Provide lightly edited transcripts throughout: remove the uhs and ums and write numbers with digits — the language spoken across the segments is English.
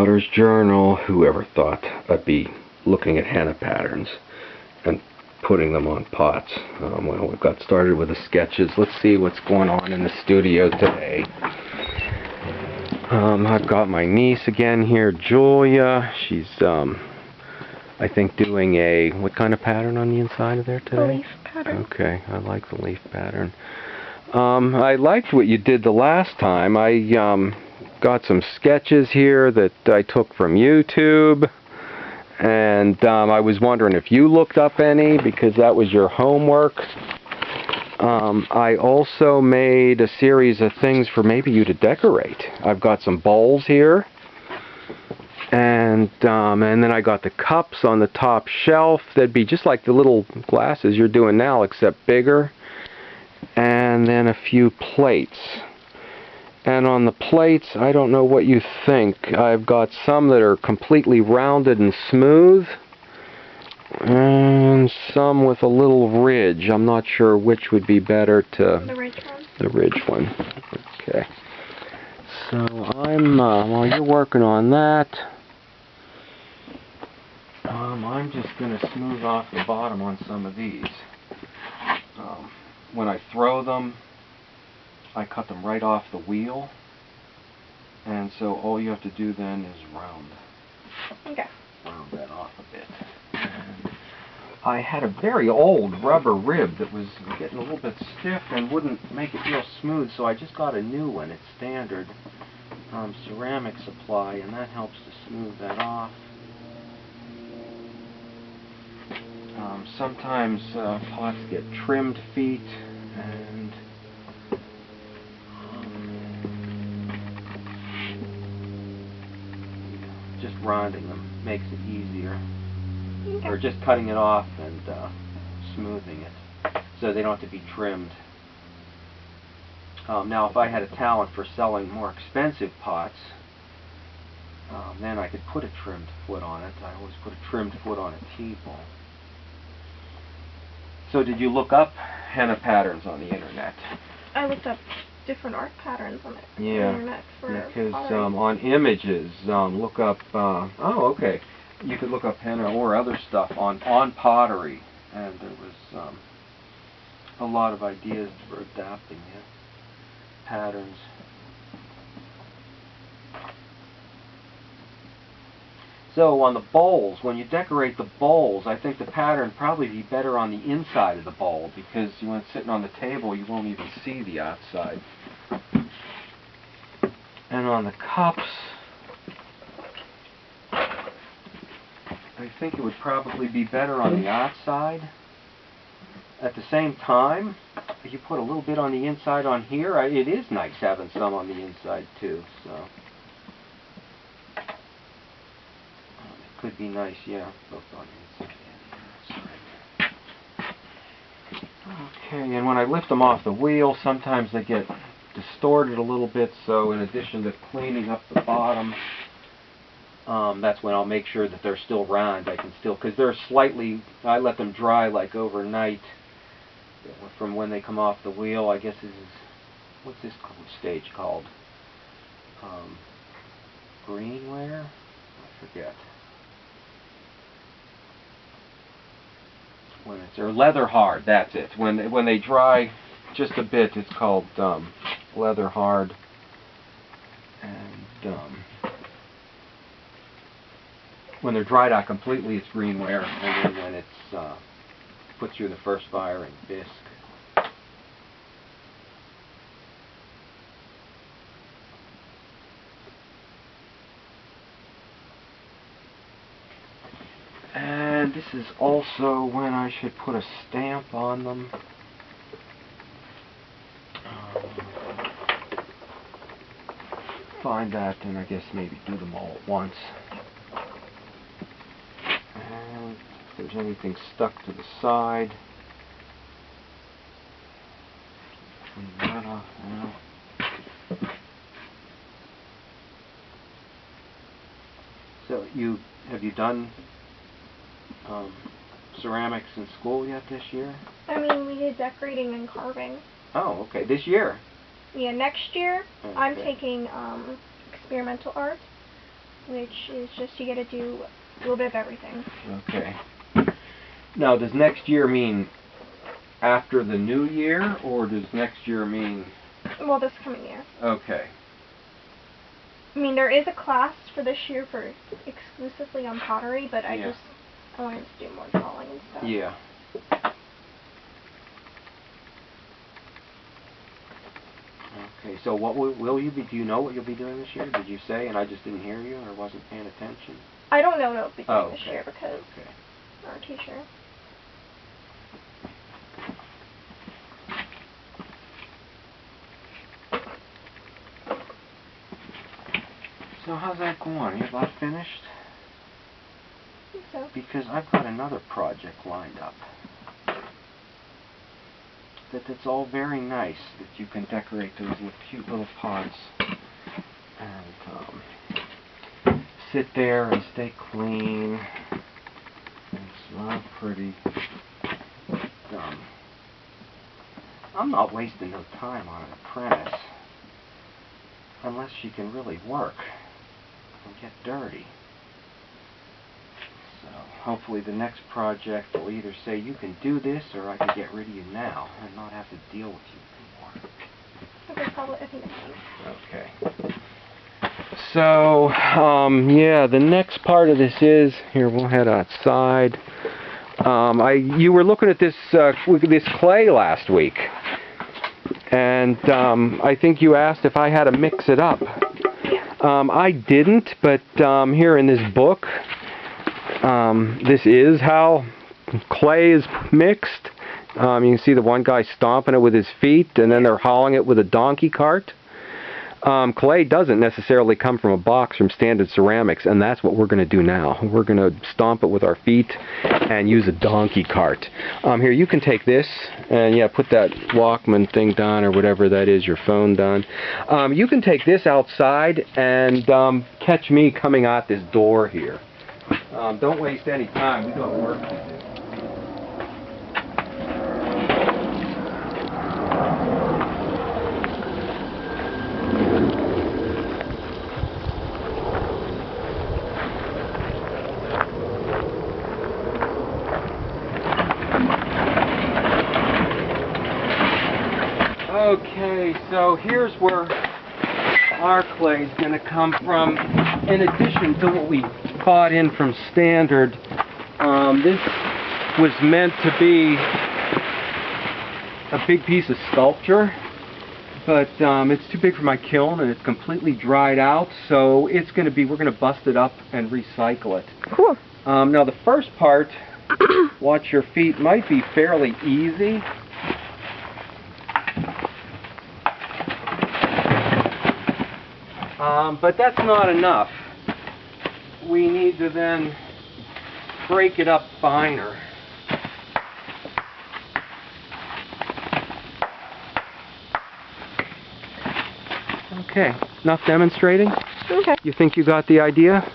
daughter's journal. Whoever thought I'd be looking at henna patterns and putting them on pots. Well, we got started with the sketches. Let's see what's going on in the studio today. I've got my niece again here, Julia. She's, I think, doing a, what kind of pattern on the inside of there today? The leaf pattern. Okay, I like the leaf pattern. I liked what you did the last time. I got some sketches here that I took from YouTube, and I was wondering if you looked up any, because that was your homework. I also made a series of things for maybe you to decorate. I've got some bowls here, and then I got the cups on the top shelf. They'd be just like the little glasses you're doing now, except bigger. And then a few plates. And on the plates, I don't know what you think. I've got some that are completely rounded and smooth, and some with a little ridge. I'm not sure which would be better to... The ridge one. The ridge one. Okay. So I'm, while you're working on that, I'm just going to smooth off the bottom on some of these. When I throw them, I cut them right off the wheel, and so all you have to do then is round that off a bit. And I had a very old rubber rib that was getting a little bit stiff and wouldn't make it real smooth, so I just got a new one. It's standard ceramic supply, and that helps to smooth that off. Sometimes pots get trimmed feet, and just rounding them makes it easier. Okay. Or just cutting it off and smoothing it so they don't have to be trimmed. Now, if I had a talent for selling more expensive pots, then I could put a trimmed foot on it. I always put a trimmed foot on a tea bowl. So did you look up henna patterns on the internet? I looked up different art patterns on the Yeah, internet for because pottery. on images, look up, oh, okay, you could look up henna or other stuff on pottery, and there was a lot of ideas for adapting it, patterns. So on the bowls, when you decorate the bowls, I think the pattern probably be better on the inside of the bowl, because when it's sitting on the table, you won't even see the outside. And on the cups, I think it would probably be better on the outside. At the same time, if you put a little bit on the inside on here, it is nice having some on the inside too, so. Could be nice, yeah, both on the inside and the outside. Okay, and when I lift them off the wheel, sometimes they get distorted a little bit, so in addition to cleaning up the bottom, that's when I'll make sure that they're still round. I can still, because they're slightly, I let them dry like overnight from when they come off the wheel. I guess this is, what's this stage called? Greenware? I forget. When it's, or leather hard, that's it. When they dry just a bit, it's called leather hard. And when they're dried out completely, it's greenware. And then when it's put through the first firing bisque. And this is also when I should put a stamp on them. Find that, and I guess maybe do them all at once. And if there's anything stuck to the side, clean that off now. So have you done ceramics in school yet this year? I mean, we did decorating and carving. Oh, okay. This year? Yeah, next year Okay. I'm taking experimental art, which is just you get to do a little bit of everything. Okay. Now, does next year mean after the new year, or does next year mean... Well, this coming year. Okay. I mean, there is a class for this year for exclusively on pottery, but I wanted to do more drawing and stuff. Yeah. Okay, so what will you be, do you know what you'll be doing this year? Did you say, and I just didn't hear you, or wasn't paying attention? I don't know what I'll be doing Oh, this year because our teacher. So how's that going? You about finished? I think so. Because I've got another project lined up. That's all very nice, that you can decorate those with cute little pots and sit there and stay clean and smell pretty. I'm not wasting no time on an apprentice unless she can really work and get dirty. So hopefully the next project will either say you can do this or I can get rid of you now and not have to deal with you anymore. Okay, probably, I think it's Okay. So, yeah, the next part of this is, here, we'll head outside. You were looking at this clay last week, and I think you asked if I had to mix it up. Yeah. I didn't, but here in this book, this is how clay is mixed. You can see the one guy stomping it with his feet, and then they're hauling it with a donkey cart. Clay doesn't necessarily come from a box from Standard Ceramics, and that's what we're going to do now. We're going to stomp it with our feet and use a donkey cart. Here, you can take this and, yeah, put that Walkman thing down or whatever that is, your phone down. You can take this outside and catch me coming out this door here. Don't waste any time. We got work to do. Okay, so here's where our clay is going to come from. In addition to what we bought in from Standard, this was meant to be a big piece of sculpture, but it's too big for my kiln and it's completely dried out, so it's going to be, we're going to bust it up and recycle it. Cool. Now the first part, watch your feet, might be fairly easy. But that's not enough. We need to then break it up finer. Okay, enough demonstrating? Okay. You think you got the idea?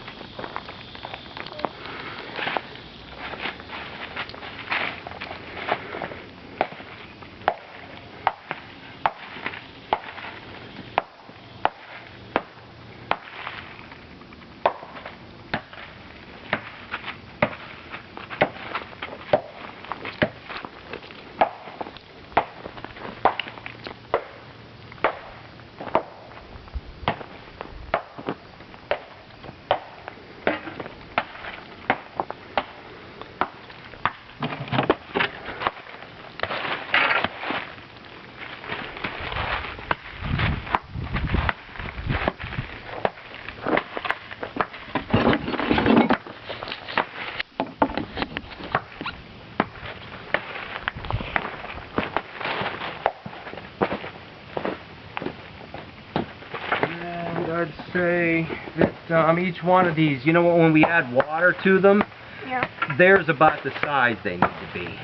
I'd say that each one of these, you know what, when we add water to them, Yeah. there's about the size they need to be.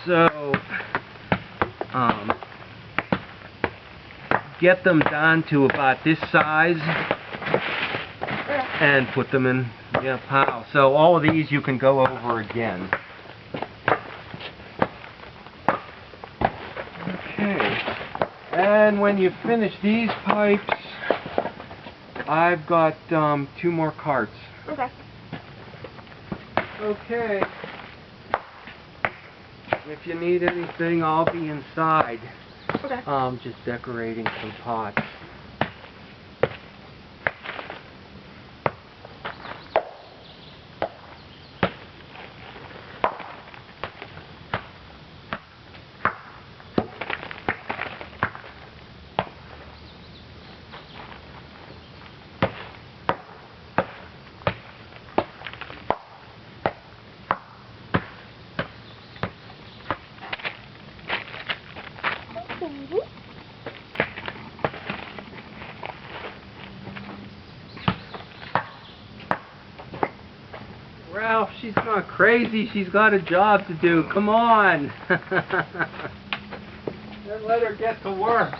So, get them down to about this size and put them in a pile. So all of these you can go over again. Okay. And when you finish these pipes, I've got 2 more carts. Okay. Okay. If you need anything, I'll be inside. Okay. Just decorating some pots. Ralph, she's not crazy. She's got a job to do. Come on. Let her get to work.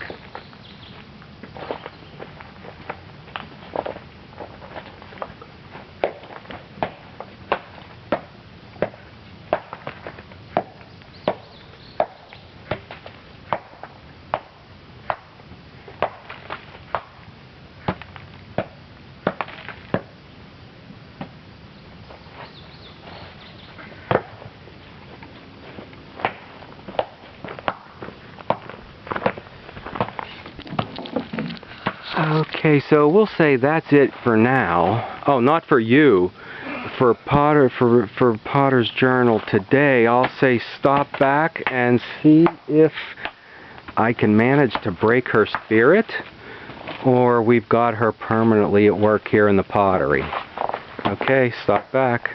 Okay, so we'll say that's it for now. Oh, not for you. For Potter's Journal today, I'll say stop back and see if I can manage to break her spirit, or we've got her permanently at work here in the pottery. Okay, stop back.